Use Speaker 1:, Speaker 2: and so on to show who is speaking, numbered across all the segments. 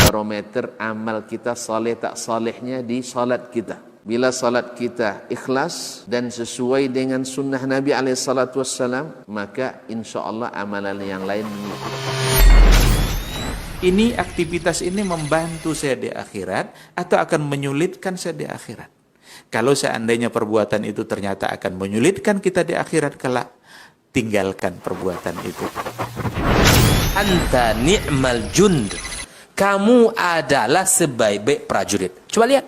Speaker 1: barometer amal kita saleh tak salehnya di salat kita. Bila salat kita ikhlas dan sesuai dengan sunnah Nabi SAW, maka insya Allah amalan yang lain mengikuti.
Speaker 2: Ini aktivitas ini membantu saya di akhirat atau akan menyulitkan saya di akhirat? Kalau seandainya perbuatan itu ternyata akan menyulitkan kita di akhirat kelak, tinggalkan perbuatan itu.
Speaker 3: Anta ni'mal jund. Kamu adalah sebaik-baik prajurit. Coba lihat.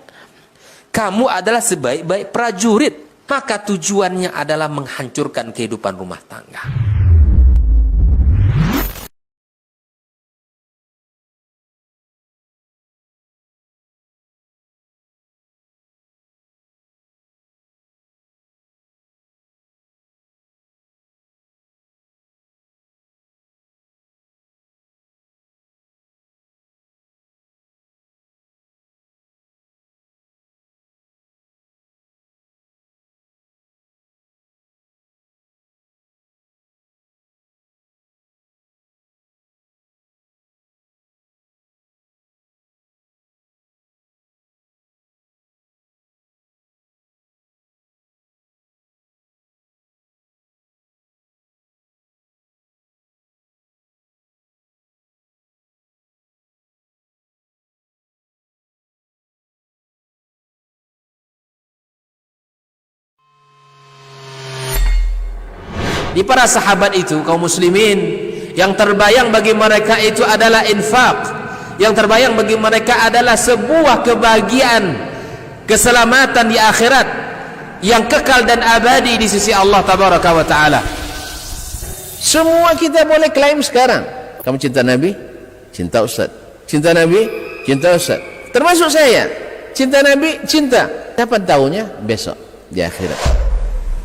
Speaker 3: Kamu adalah sebaik-baik prajurit. Maka tujuannya adalah menghancurkan kehidupan rumah tangga. Di para sahabat itu, kaum muslimin, yang terbayang bagi mereka itu adalah infak. Yang terbayang bagi mereka adalah sebuah kebahagiaan, keselamatan di akhirat yang kekal dan abadi di sisi Allah Tabaraka wa Ta'ala.
Speaker 1: Semua kita boleh klaim sekarang. Kamu cinta Nabi? Cinta Ustaz. Cinta Nabi? Cinta Ustaz. Termasuk saya. Cinta Nabi? Cinta. Kapan tahunya? Besok di akhirat.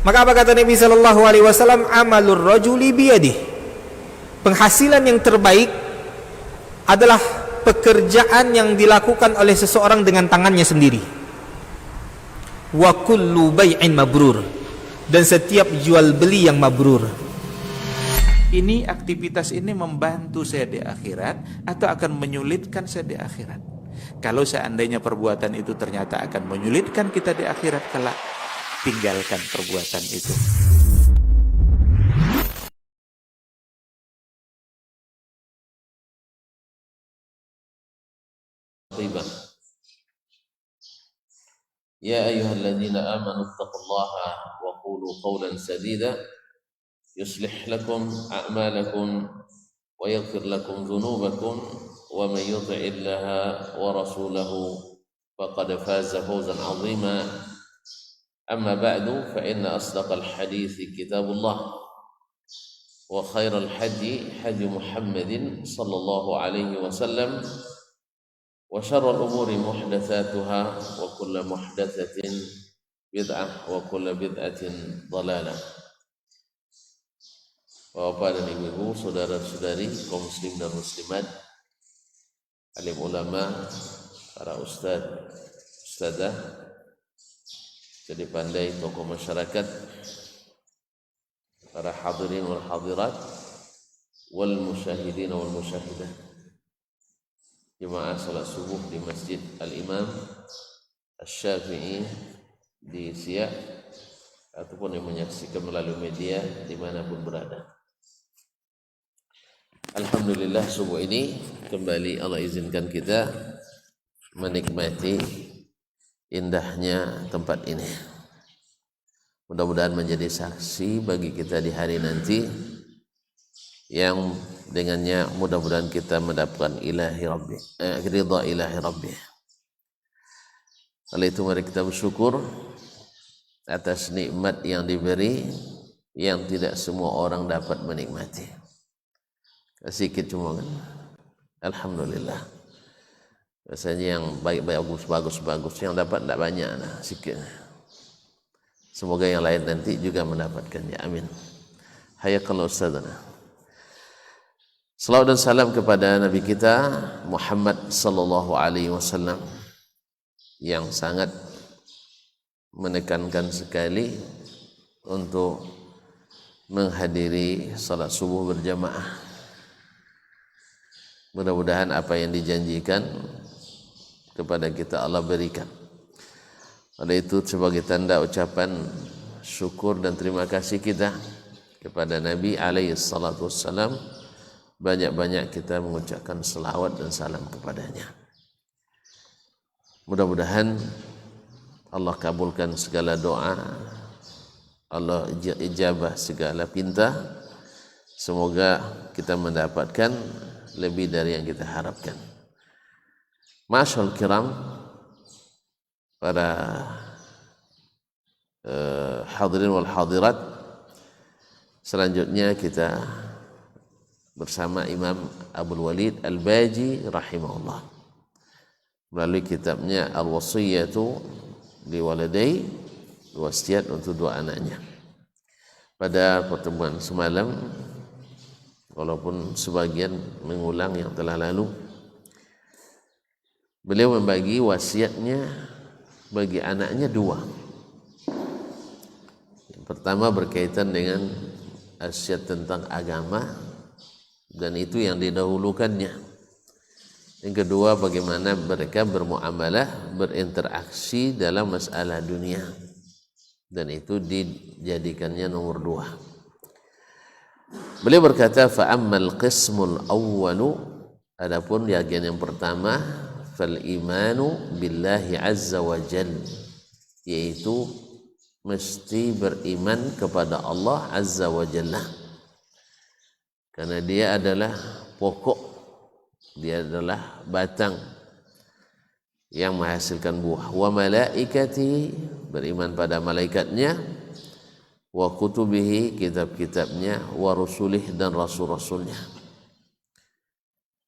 Speaker 4: Maka apa kata Nabi sallallahu alaihi wasallam? Amalur rajuli biyadih. Penghasilan yang terbaik adalah pekerjaan yang dilakukan oleh seseorang dengan tangannya sendiri. Wa kullu bai'in mabrur. Dan setiap jual beli yang mabrur.
Speaker 2: Ini aktivitas ini membantu saya di akhirat atau akan menyulitkan saya di akhirat? Kalau seandainya perbuatan itu ternyata akan menyulitkan kita di akhirat kelak, tinggalkan perbuatan itu.
Speaker 5: Ya ayyuhalladzina amanu taqullaha wa qulu qawlan sadida yuslih lakum a'malakum wa yaghfir lakum dhunubakum wa man yuti'illaha wa rasulahu faqad faza fawzan 'azima. أما بعد فإن أصدق الحديث كتاب الله وخير الحدي حدي محمد صلى الله عليه وسلم وشر الأمور محدثاتها وكل محدثة بدعة وكل بدعة ضلالة. Bapak dan ibu-ibu, saudara-saudari, kaum muslim dan muslimat, alim ulama, para ustadz, ustadzah, jadi pandai tokoh masyarakat, para hadirin wal hadirat, wal musyahidin wal musyahidah, jemaah salat subuh di Masjid Al-Imam Asy-Syafi'i di Siak, ataupun yang menyaksikan melalui media dimanapun berada. Alhamdulillah, subuh ini kembali Allah izinkan kita menikmati indahnya tempat ini. Mudah-mudahan menjadi saksi bagi kita di hari nanti, yang dengannya mudah-mudahan kita mendapatkan ridha ilahi rabbi. Oleh itu mari kita bersyukur atas nikmat yang diberi, yang tidak semua orang dapat menikmati. Sedikit cuma kan, alhamdulillah. Biasanya yang baik-baik, bagus, yang dapat tidak banyak, sikit. Semoga yang lain nanti juga mendapatkannya. Amin. Hayakallah ustadzana. Salawat dan salam kepada Nabi kita Muhammad sallallahu alaihi wasallam, yang sangat menekankan sekali untuk menghadiri salat subuh berjamaah. Mudah-mudahan apa yang dijanjikan kepada kita Allah berikan. Oleh itu sebagai tanda ucapan syukur dan terima kasih kita kepada Nabi alaihi salatu wassalam, banyak-banyak kita mengucapkan selawat dan salam kepadanya. Mudah-mudahan Allah kabulkan segala doa, Allah ijabah segala pinta. Semoga kita mendapatkan lebih dari yang kita harapkan. Ma'asyiral kiram, para hadirin wal hadirat, selanjutnya kita bersama Imam Abdul Walid Al-Baji rahimahullah melalui kitabnya Al-Wasiyatu li Waladai, wasiat untuk dua anaknya. Pada pertemuan semalam, walaupun sebagian mengulang yang telah lalu, beliau membagi wasiatnya bagi anaknya dua. Yang pertama berkaitan dengan wasiat tentang agama, dan itu yang didahulukannya. Yang kedua, bagaimana mereka bermuamalah, berinteraksi dalam masalah dunia, dan itu dijadikannya nomor dua. Beliau berkata, fa'ammal qismul awwalu, adapun bagian yang pertama, fal imanu billahi azza wa jal, yaitu mesti beriman kepada Allah azza wa jalla, karena dia adalah pokok, dia adalah batang yang menghasilkan buah. Wa malaikatihi, beriman pada malaikatnya, wa kutubihi, kitab-kitabnya, wa rusulih, dan rasul-rasulnya,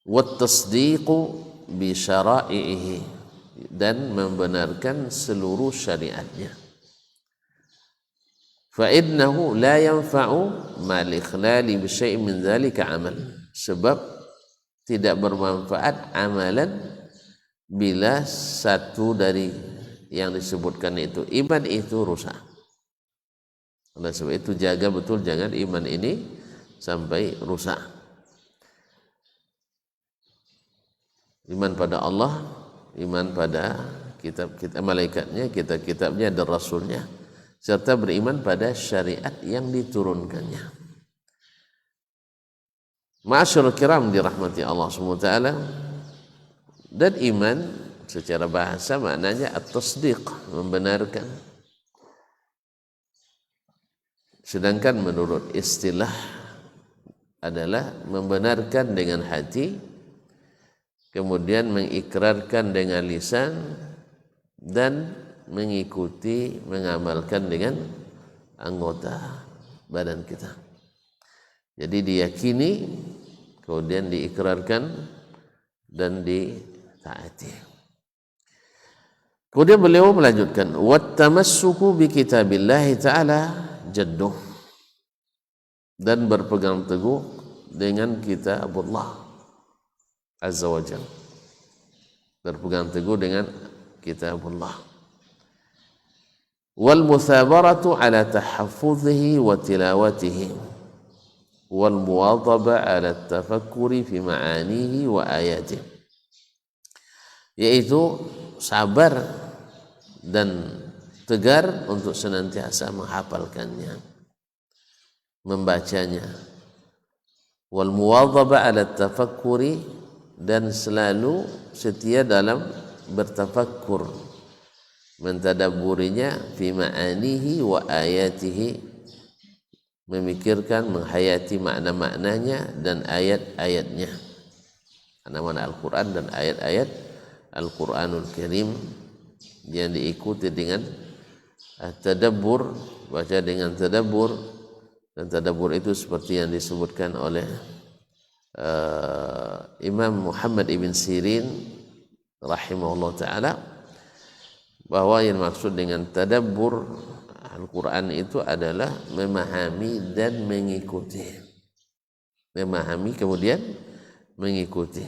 Speaker 5: wa tasdiqu bi syara'ihi, dan membenarkan seluruh syariatnya. Fa innahu la yanfa'u ma al-ikhlali bi syai'in min dzalika amal, sebab tidak bermanfaat amalan bila satu dari yang disebutkan itu iman itu rusak. Oleh sebab itu jaga betul jangan iman ini sampai rusak. Iman pada Allah, iman pada kitab-kitab malaikatnya, kitab-kitabnya dan rasulnya, serta beriman pada syariat yang diturunkannya. Ma'asyiral kiram dirahmati Allah SWT, dan iman secara bahasa maknanya at-tasdiq, membenarkan. Sedangkan menurut istilah adalah membenarkan dengan hati, kemudian mengikrarkan dengan lisan, dan mengikuti, mengamalkan dengan anggota badan kita. Jadi diyakini, kemudian diikrarkan dan ditaati. Kemudian beliau melanjutkan, wattamassuku bi kitabillahi ta'ala jadduh, dan berpegang teguh dengan kitabullah azza wa jalla, berpegang teguh dengan kitabullah. Wal muthabaratu ala tahaffudhihi wa tilawatihi, wal muwadhaba ala tafakkuri fi ma'anihi wa ayatihi, yaitu sabar dan tegar untuk senantiasa menghafalkannya, membacanya. Wal muwadhaba ala tafakkuri, dan selalu setia dalam bertafakkur, mentadabburinya, fi ma'anihi wa ayatihi, memikirkan, menghayati makna-maknanya dan ayat-ayatnya, makna-makna Al-Quran dan ayat-ayat Al-Quranul Karim yang diikuti dengan tadabbur, baca dengan tadabbur. Dan tadabbur itu seperti yang disebutkan oleh Imam Muhammad ibn Sirin rahimahullah ta'ala, bahwa yang maksud dengan tadabbur Al-Quran itu adalah memahami dan mengikuti. Memahami kemudian mengikuti.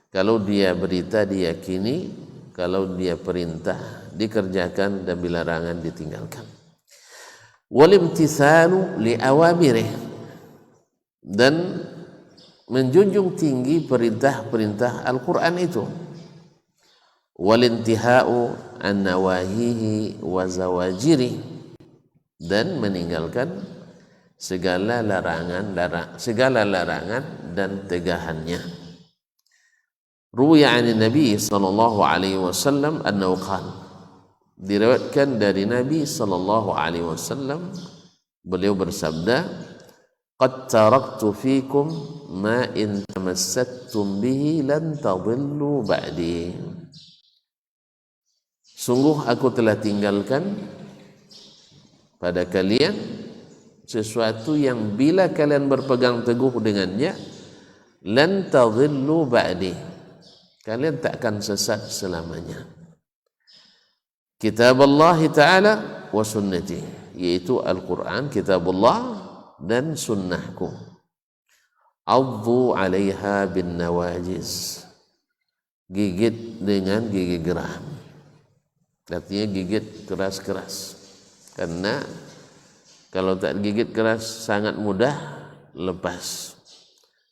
Speaker 5: Kalau dia berita diyakini, kalau dia perintah dikerjakan, dan bila larangan ditinggalkan. Wal imtithalu li awamirih, dan menjunjung tinggi perintah-perintah Al-Quran itu, walintihau an nawahihi wa zawajiri, dan meninggalkan segala larangan dan tegahannya. Ruwiya 'an Nabi sallallahu alaihi wasallam annahu qala, diriwayatkan dari Nabi sallallahu alaihi wasallam, beliau bersabda, qad taraktu fikum ma in tamassaktum bihi lan tadillu ba'di. Sungguh aku telah tinggalkan pada kalian sesuatu yang bila kalian berpegang teguh dengannya, lan tadillu ba'di, kalian tak akan sesat selamanya. Kitab Allah Ta'ala wa sunnati, yaitu Al-Quran, kitabullah, dan sunnahku. Addu 'alaiha bin nawajiz, gigit dengan gigi geram, artinya gigit keras-keras, karena kalau tak gigit keras sangat mudah lepas,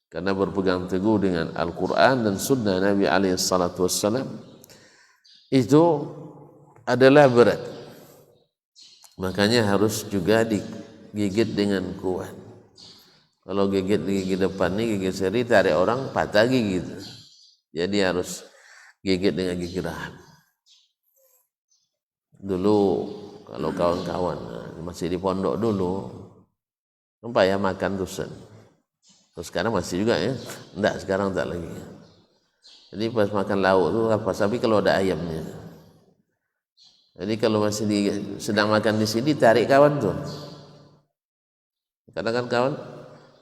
Speaker 5: karena berpegang teguh dengan Al-Quran dan sunnah Nabi SAW itu adalah berat, makanya harus juga digigit dengan kuat. Kalau gigit gigi depan ni, gigi seri, tarik orang patah gigi itu. Jadi harus gigit dengan gigi rahang. Dulu kalau kawan-kawan masih di pondok dulu, nampak ya makan tusen. Terus sekarang masih juga ya, enggak, sekarang tak lagi. Jadi pas makan lauk tu apa, tapi kalau ada ayamnya. Jadi kalau masih sedang makan di sini, tarik kawan tu. Kadang-kadang kawan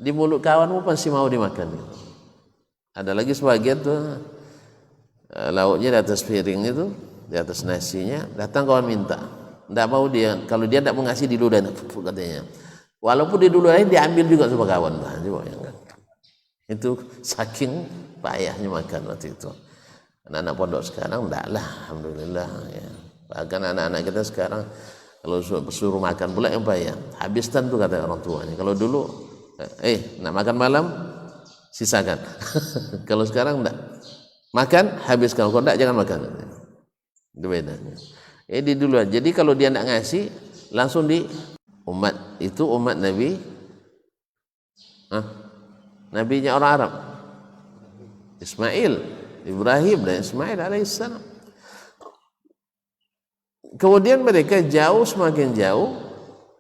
Speaker 5: di mulut kawanmu pasti mau dimakan. Ada lagi sebagian tu lauknya di atas piringnya tu, di atas nasinya, datang kawan minta, tidak mau dia, kalau dia tidak mau ngasih di ludahin katanya, walaupun di ludahin diambil juga sama kawan. Itu saking payahnya makan waktu itu. Anak-anak pondok sekarang tidak lah, alhamdulillah ya. Bahkan anak-anak kita sekarang kalau suruh makan pula yang payah, habiskan tu kata orang tuanya. Kalau dulu nak makan malam sisakan. Kalau sekarang enggak, makan habiskan, kalau enggak jangan makan. Itu bedanya. Di duluan. Jadi kalau dia enggak ngasih, langsung di umat itu, umat Nabi, nabinya orang Arab, Ismail, Ibrahim dan Ismail alaihissalam. Kemudian mereka semakin jauh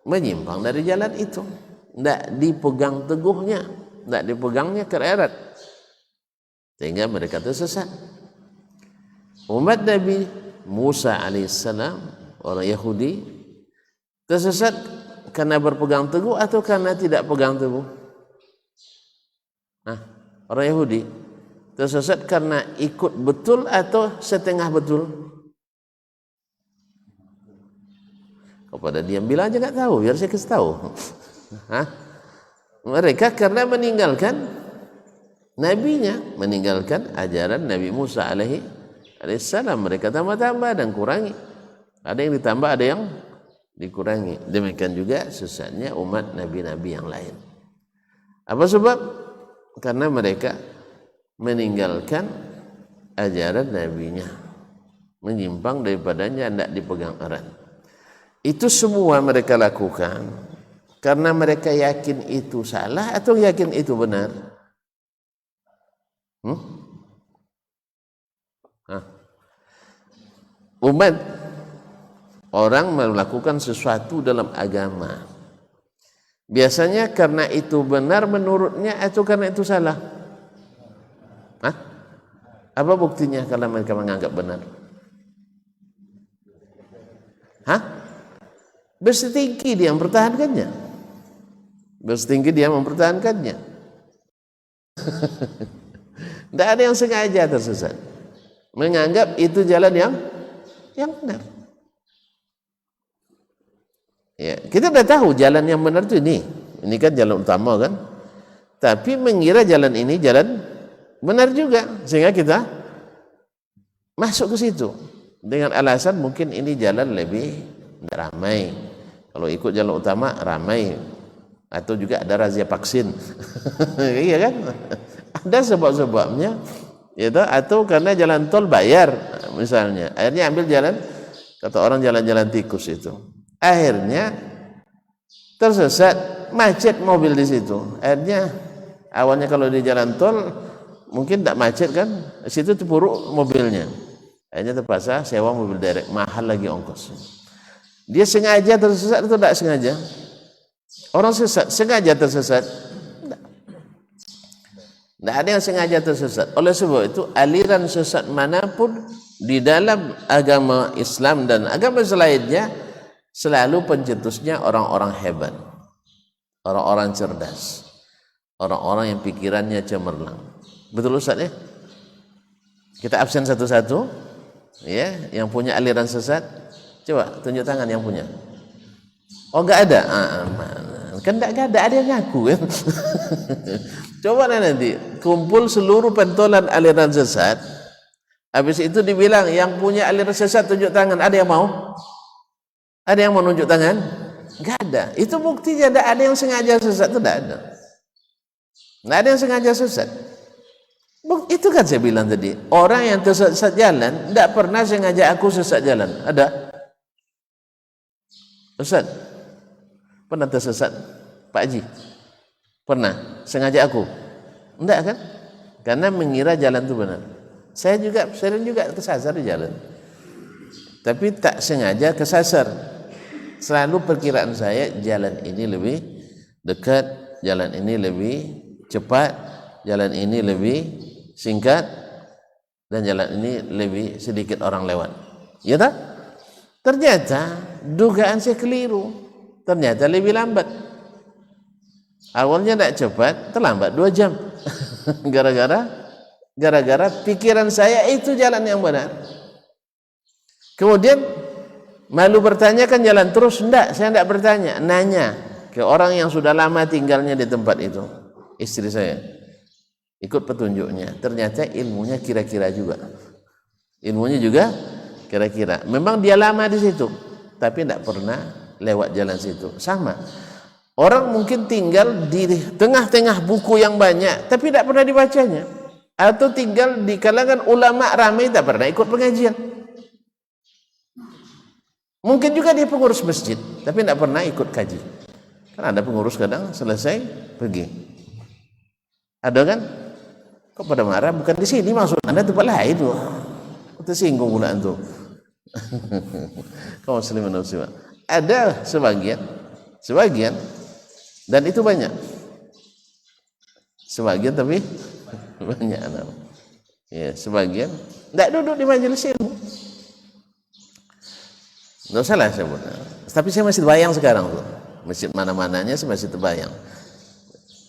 Speaker 5: menyimpang dari jalan itu, tidak dipegang teguhnya, tidak dipegangnya keerat, sehingga mereka tersesat. Umat Nabi Musa alaihissalam, orang Yahudi, tersesat karena berpegang teguh atau karena tidak pegang teguh? Orang Yahudi tersesat karena ikut betul atau setengah betul? Kepada diam bilang aja nggak tahu, biar saya kasih tahu. Mereka karena meninggalkan nabinya, meninggalkan ajaran Nabi Musa alaihissalam, mereka tambah-tambah dan kurangi. Ada yang ditambah, ada yang dikurangi. Demikian juga sesatnya umat nabi-nabi yang lain. Apa sebab? Karena mereka meninggalkan ajaran nabinya, menyimpang daripadanya, tidak dipegang erat. Itu semua mereka lakukan karena mereka yakin itu salah atau yakin itu benar? Umat, orang melakukan sesuatu dalam agama, biasanya karena itu benar menurutnya atau karena itu salah? Apa buktinya kalau mereka menganggap benar? Bersetinggi dia mempertahankannya. Bersetinggi dia mempertahankannya. Tidak ada yang sengaja tersesat, menganggap itu jalan yang benar. Ya, kita sudah tahu jalan yang benar itu ini kan jalan utama kan. Tapi mengira jalan ini jalan benar juga, sehingga kita masuk ke situ dengan alasan mungkin ini jalan lebih ramai. Kalau ikut jalan utama ramai, atau juga ada razia vaksin. Iya kan? Ada sebab-sebabnya, gitu. Atau karena jalan tol bayar misalnya, akhirnya ambil jalan, kata orang jalan-jalan tikus itu, akhirnya tersesat, macet mobil di situ. Akhirnya awalnya kalau di jalan tol mungkin tak macet kan, di situ terpuruk mobilnya, akhirnya terpaksa sewa mobil derek, mahal lagi ongkosnya. Dia sengaja tersesat atau tidak sengaja? Orang sengaja tersesat? Tidak ada yang sengaja tersesat. Oleh sebab itu, aliran sesat manapun di dalam agama Islam dan agama selainnya, selalu pencetusnya orang-orang hebat, orang-orang cerdas, orang-orang yang pikirannya cemerlang. Betul Ustaz ya? Kita absen satu-satu, ya, yang punya aliran sesat. Coba tunjuk tangan yang punya. Oh, enggak ada. Kan enggak ada yang ngaku kan. Coba nanti kumpul seluruh pentolan aliran sesat. Habis itu dibilang yang punya aliran sesat tunjuk tangan. Ada yang mau? Ada yang mau nunjuk tangan? Enggak ada. Itu buktinya enggak ada yang sengaja sesat, itu enggak ada. Enggak ada yang sengaja sesat. Itu kan saya bilang tadi, orang yang tersesat jalan enggak pernah sengaja aku sesat jalan. Ada? Ustaz, pernah tersesat Pak Haji? Pernah? Sengaja aku? Enggak kan? Karena mengira jalan itu benar. Saya juga sering juga kesasar di jalan, tapi tak sengaja kesasar. Selalu perkiraan saya jalan ini lebih dekat, jalan ini lebih cepat, jalan ini lebih singkat, dan jalan ini lebih sedikit orang lewat. Ya tak? Ternyata dugaan saya keliru. Ternyata lebih lambat. Awalnya tidak cepat, terlambat 2 jam. Gara-gara pikiran saya itu jalan yang benar. Kemudian malu bertanya kan jalan terus? Enggak, saya tidak bertanya, nanya ke orang yang sudah lama tinggalnya di tempat itu. Istri saya ikut petunjuknya. Ternyata ilmunya kira-kira juga. Ilmunya juga kira-kira. Memang dia lama di situ, tapi tidak pernah lewat jalan situ. Sama. Orang mungkin tinggal di tengah-tengah buku yang banyak, tapi tidak pernah dibacanya. Atau tinggal di kalangan ulama ramai, tak pernah ikut pengajian. Mungkin juga dia pengurus masjid, tapi tidak pernah ikut kaji. Kan ada pengurus kadang selesai pergi. Ada kan? Kok pada marah? Bukan di sini maksud Anda, tempat lain. Tersinggung pula antum. Kaum muslimin dan muslimat. Ada sebagian, dan itu banyak. Sebagian tapi banyak. Ya, sebagian tidak duduk di majelis ilmu. Tidak salah saya buat. Tapi saya masih terbayang sekarang tuh. Masjid mana-mananya saya masih terbayang.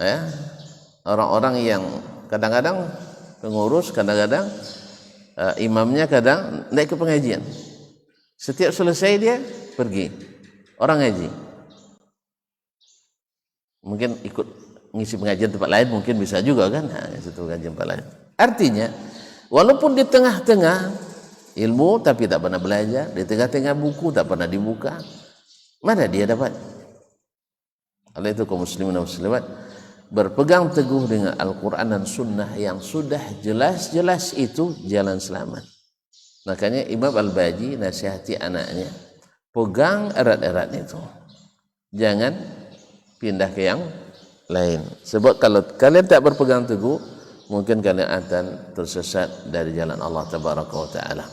Speaker 5: Ya, orang-orang yang kadang-kadang pengurus, kadang-kadang imamnya, kadang naik ke pengajian. Setiap selesai dia pergi. Orang ngaji. Mungkin ikut ngisi pengajian tempat lain, mungkin bisa juga kan? Nah, itu pengajian tempat lain. Artinya, walaupun di tengah-tengah ilmu tapi tak pernah belajar, di tengah-tengah buku tak pernah dibuka, mana dia dapat? Oleh itu kaum muslimin dan muslimat, berpegang teguh dengan Al-Quran dan Sunnah yang sudah jelas-jelas itu jalan selamat. Makanya Imam Al-Baji nasihati anaknya, pegang erat-erat itu, jangan pindah ke yang lain. Sebab kalau kalian tak berpegang teguh, mungkin kalian akan tersesat dari jalan Allah Tabaraka wa Ta'ala.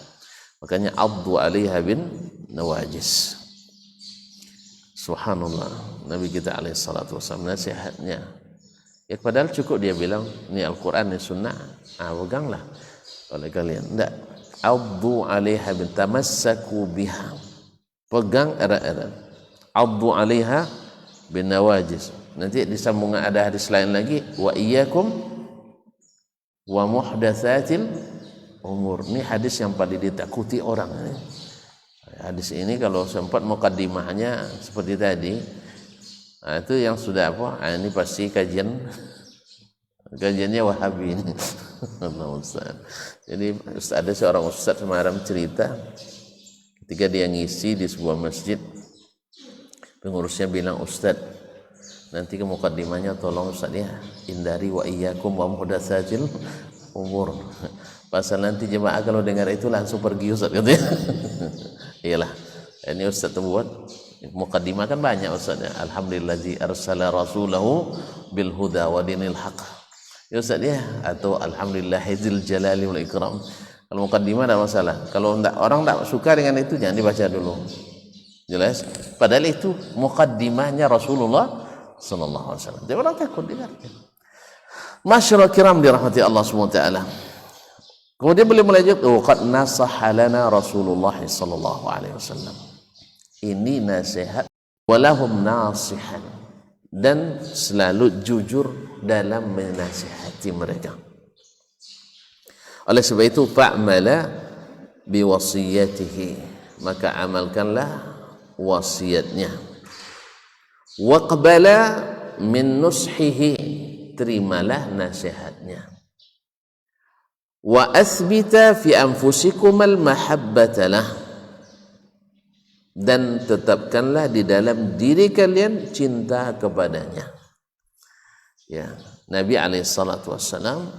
Speaker 5: Makanya abdu alaiha bin nawajis. Subhanallah, Nabi kita alaihi salatu wassalam nasihatnya, ya padahal cukup dia bilang ini Al-Quran, ini Sunnah, peganglah oleh kalian. Tidak, abdu alaiha bin tamassaku biha, pegang erat-erat. Abdu alaiha bin nawajis. Nanti disambungan ada hadis lain lagi, wa iyyakum wa muhdatsatil umur. Ini hadis yang paling ditakuti orang ini. Hadis ini kalau sempat mukaddimahnya seperti tadi, nah, itu yang sudah apa? Nah, ini pasti kajiannya Wahabi ini. Jadi ada seorang ustaz semalam cerita, ketika dia ngisi di sebuah masjid, pengurusnya bilang, Ustaz, Nanti ke mukaddimahnya tolong Ustaz ya, hindari wa iyyakum wa muhdatsatil umur. Pasal nanti jemaah kalau dengar itu langsung pergi Ustaz katanya. Iyalah. Ini Ustaz buat mukaddimah kan banyak Ustaz ya. Alhamdulillazi arsala rasulahu bil huda wa dinil haq. Ya Ustaz ya, atau alhamdulillahizil jalali wal ikram. Kalau mukaddimah tidak masalah. Kalau orang tak suka dengan itu jangan dibaca dulu. Jelas? Padahal itu mukaddimahnya Rasulullah sallallahu alaihi wasallam. Jadi orang takut dengar. Masyaallah kiram dirahmati Allah Subhanahu wa taala. Kemudian beliau melanjutkan, qad nasaha lana Rasulullah sallallahu alaihi wasallam. Ini nasihat walahum nasihan, dan selalu jujur dalam menasihati mereka. Oleh sebab itu fa'mala biwasiyatihi, maka amalkanlah wasiatnya. Waqbala min nushihi, terimalah nasihatnya. Wa athbita fi anfusikum al mahabbata lah, dan tetapkanlah di dalam diri kalian cinta kepadanya. Ya, Nabi alaihissalatu wassalam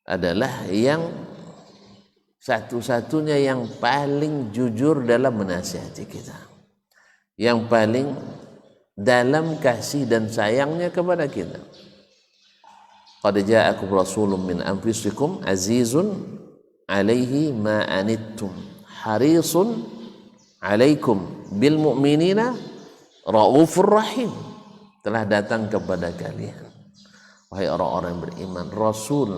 Speaker 5: adalah yang satu-satunya yang paling jujur dalam menasihati kita, yang paling dalam kasih dan sayangnya kepada kita. Qad ja'akum rasulun min anfusikum azizun 'alaihi ma anittum harisun 'alaikum bil mu'minina raufur rahim. Telah datang kepada kalian, wahai orang-orang yang beriman, rasul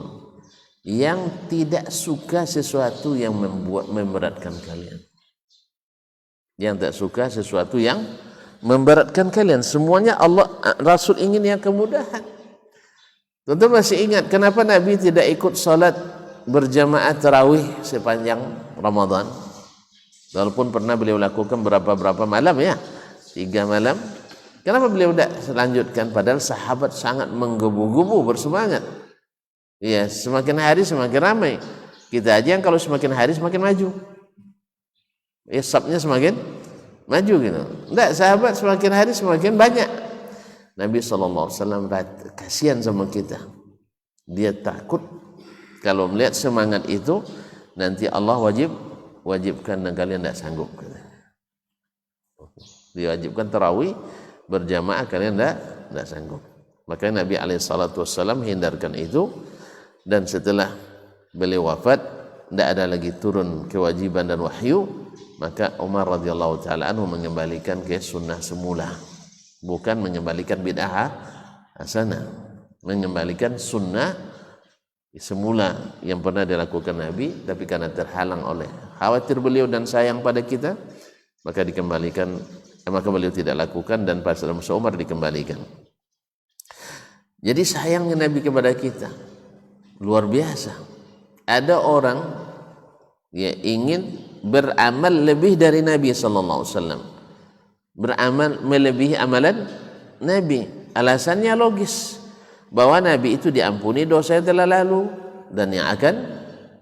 Speaker 5: yang tidak suka sesuatu yang memberatkan kalian, yang tak suka sesuatu yang memberatkan kalian. Semuanya Allah, Rasul ingin yang kemudahan. Tentu masih ingat kenapa Nabi tidak ikut salat berjamaah tarawih sepanjang Ramadan, walaupun pernah beliau lakukan berapa malam ya, 3 malam. Kenapa beliau tidak selanjutkan? Padahal sahabat sangat menggebu-gebu bersemangat. Ya, semakin hari semakin ramai. Kita aja yang kalau semakin hari semakin maju, ya, sabnya semakin maju gitu. Tidak, sahabat semakin hari semakin banyak. Nabi SAW kasihan sama kita. Dia takut kalau melihat semangat itu nanti Allah wajibkan dan kalian tidak sanggup. Diwajibkan tarawih berjamaah, kalian tidak sanggup. Makanya Nabi SAW hindarkan itu, dan setelah beliau wafat tidak ada lagi turun kewajiban dan wahyu. Maka Umar radhiyallahu taala anhu mengembalikan ke sunnah semula, bukan mengembalikan bid'ah hasanah, mengembalikan sunnah semula yang pernah dilakukan Nabi, tapi karena terhalang oleh khawatir beliau dan sayang pada kita, maka dikembalikan, maka beliau tidak lakukan, dan pas masa Umar dikembalikan. Jadi sayangnya Nabi kepada kita luar biasa. Ada orang ya ingin beramal lebih dari Nabi sallallahu alaihi wasallam, beramal melebihi amalan Nabi. Alasannya logis, bahwa Nabi itu diampuni dosa yang telah lalu dan yang akan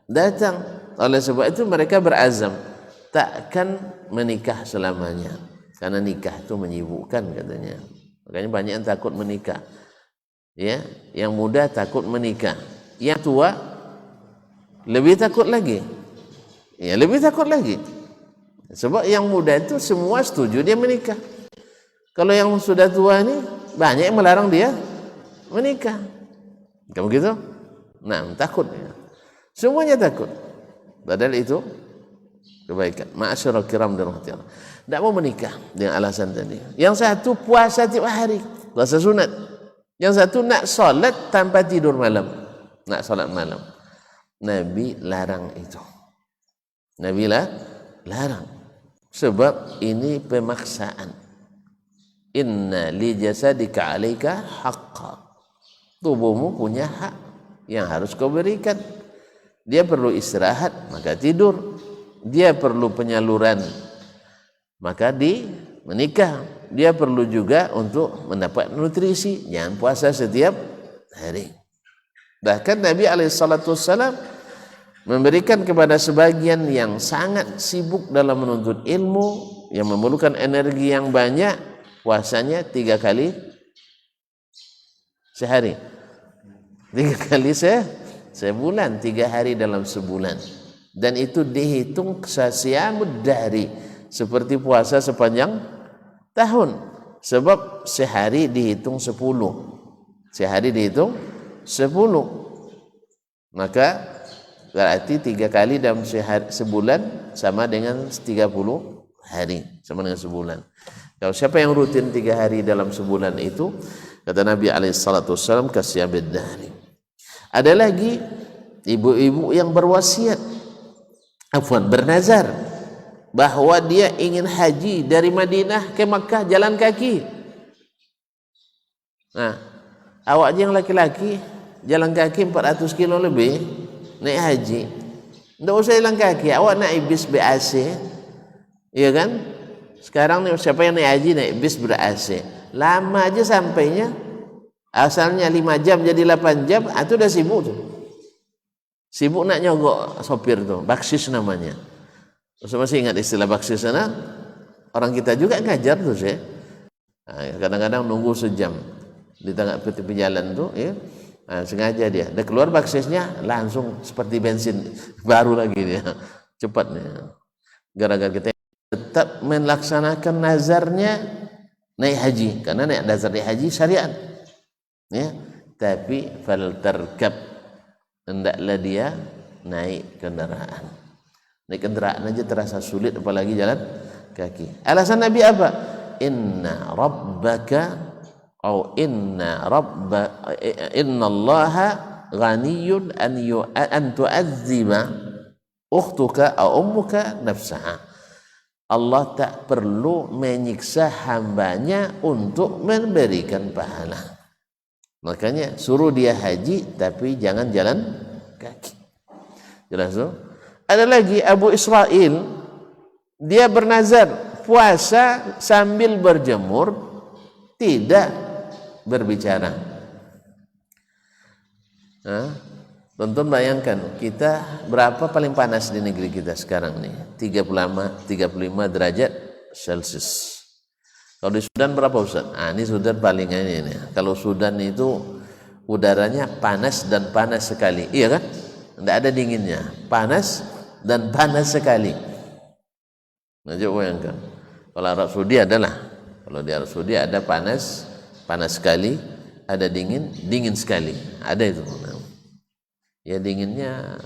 Speaker 5: datang. Oleh sebab itu mereka berazam takkan menikah selamanya, karena nikah itu menyibukkan katanya. Makanya banyak yang takut menikah. Ya, yang muda takut menikah, yang tua lebih takut lagi. Ya, lebih takut lagi. Sebab yang muda itu semua setuju dia menikah. Kalau yang sudah tua ini banyak yang melarang dia menikah. Kamu gitu? Nah, takut. Semuanya takut. Padahal itu kebaikan. Ma'asyiral kiram dirahmati Allah. Tidak mau menikah dengan alasan tadi. Yang satu puasa tiap hari, puasa sunat. Yang satu nak solat tanpa tidur malam, nak solat malam. Nabi larang itu. Nabi larang. Sebab ini pemaksaan. Inna li jasadika alaika haqqa. Tubuhmu punya hak yang harus kau berikan. Dia perlu istirahat, maka tidur. Dia perlu penyaluran, maka menikah. Dia perlu juga untuk mendapat nutrisi. Jangan puasa setiap hari. Bahkan Nabi SAW memberikan kepada sebagian yang sangat sibuk dalam menuntut ilmu, yang memerlukan energi yang banyak, puasanya 3 kali sehari. 3 kali sebulan, 3 hari dalam sebulan. Dan itu dihitung siyamud dahri, seperti puasa sepanjang tahun. Sebab sehari dihitung 10. Sehari dihitung 10. Maka berarti 3 kali dalam sebulan sama dengan 30 hari, sama dengan sebulan. Kalau siapa yang rutin 3 hari dalam sebulan itu, kata Nabi SAW, kasyamid dahri. Ada lagi ibu-ibu yang bernazar bahwa dia ingin haji dari Madinah ke Makkah jalan kaki. Nah, awak yang laki-laki jalan kaki 400 kilo lebih naik haji, tidak usah jalan kaki, awak naik bis BAC, iya kan? Sekarang nih, siapa yang naik haji naik bis ber-AC, lama aja sampainya. Asalnya 5 jam jadi 8 jam, itu udah sibuk tuh. Sibuk nak nyogok sopir tuh, baksis namanya. Terus masih ingat istilah baksis sana? Orang kita juga ngajar tuh sih. Nah, kadang-kadang nunggu sejam di tengah tepi jalan tuh, ya. Nah, sengaja dia. Udah keluar baksisnya langsung seperti bensin baru lagi dia, cepatnya. Gara-gara kita tetap melaksanakan nazarnya naik haji, karena naik nazar naik haji syariat. Ya, tapi fal tarkab, hendaklah dia naik kendaraan. Naik kendaraan aja terasa sulit, apalagi jalan kaki. Alasan Nabi apa? Inna Allaha ghaniyun an tu'azziba ukhtuka aw ummuka nafsaha. Allah tak perlu menyiksa hambanya untuk memberikan pahala. Makanya suruh dia haji, tapi jangan jalan kaki. Jelas tuh? Ada lagi Abu Israil, dia bernazar puasa sambil berjemur, tidak berbicara. Nah, tonton bayangkan, kita berapa paling panas di negeri kita sekarang nih? 35 derajat Celcius. Kalau di Sudan berapa Ustaz? Ini Sudan paling ini. Kalau Sudan itu udaranya panas dan panas sekali, iya kan? Tidak ada dinginnya, panas dan panas sekali. Nah, coba bayangkan. Kalau Arab Saudi adalah, kalau di Arab Saudi ada panas sekali, ada dingin sekali, ada itu. Ya dinginnya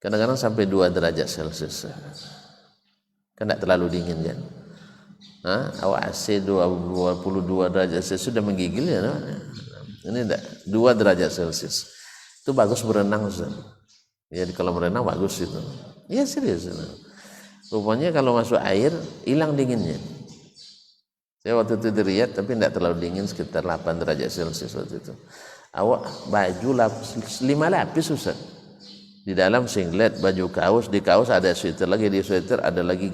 Speaker 5: kadang-kadang sampai 2 derajat Celcius. Kan tidak terlalu dingin kan? Awak AC 22 derajat Celcius sudah menggigil ya. Ini enggak, 2 derajat Celcius. Itu bagus berenang Ustaz. Ya kalau berenang bagus itu. Ya serius. Rupanya kalau masuk air hilang dinginnya. Saya waktu itu di Riyadh, tapi tidak terlalu dingin, sekitar 8 derajat Celcius waktu itu. Awak baju 5 lapis Ustaz. Di dalam singlet, baju kaos, di kaos ada sweater lagi, di sweater ada lagi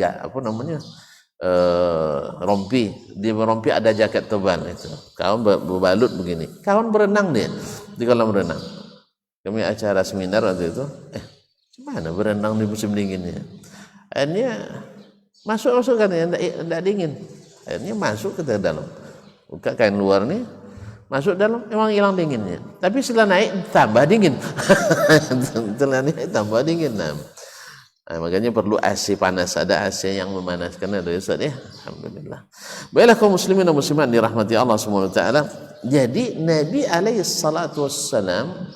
Speaker 5: rompi, di rompi ada jaket tebal itu. Kawan berbalut begini. Kawan berenang dia di kolam renang. Kami acara seminar waktu itu. Gimana berenang di musim dinginnya? Akhirnya masuk kan ya, enggak dingin. Akhirnya masuk ke dalam. Buka kain luar nih, masuk dalam, emang hilang dinginnya. Tapi setelah naik tambah dingin. Setelah naik tambah dingin. Nah, makanya perlu AC panas, ada AC yang memanaskan, ada Ustaz ya. Alhamdulillah. Baiklah kaum muslimin dan muslimat dirahmati Allah Subhanahu wa taala. Jadi Nabi alaihi salatu wassalam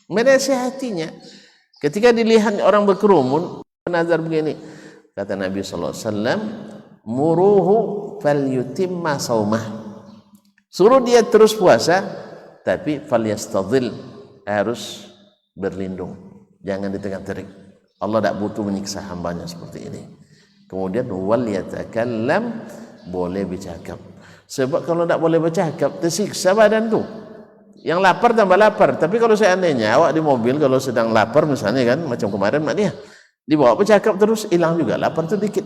Speaker 5: menasihatinya ketika dilihat orang berkerumun nazar begini. Kata Nabi sallallahu alaihi wasallam, "Muruhu falyutimma shaumah." Suruh dia terus puasa, tapi falyastadhil, harus berlindung. Jangan di tengah terik. Allah tak butuh menyiksa hambanya seperti ini. Kemudian wal yatakallam, boleh bercakap. Sebab kalau tak boleh bercakap, tersiksa badan tu. Yang lapar tambah lapar. Tapi kalau seandainya awak di mobil kalau sedang lapar misalnya kan, macam kemarin mak dia, dibawa bercakap terus, hilang juga lapar tu dikit.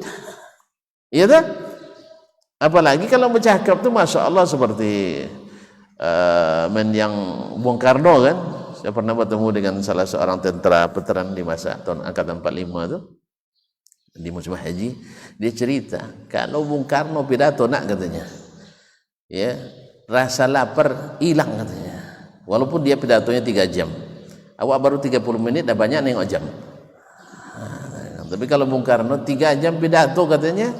Speaker 5: Iya tak? Apalagi kalau bercakap tu Masya Allah seperti yang Bung Karno kan. Saya pernah bertemu dengan salah seorang tentara veteran di masa tahun angkatan 45 itu di musim haji. Dia cerita kalau Bung Karno pidato nak katanya, ya rasa lapar hilang katanya. Walaupun dia pidatonya 3 jam. Awak baru 30 menit dah banyak nengok jam. Tapi kalau Bung Karno 3 jam pidato katanya,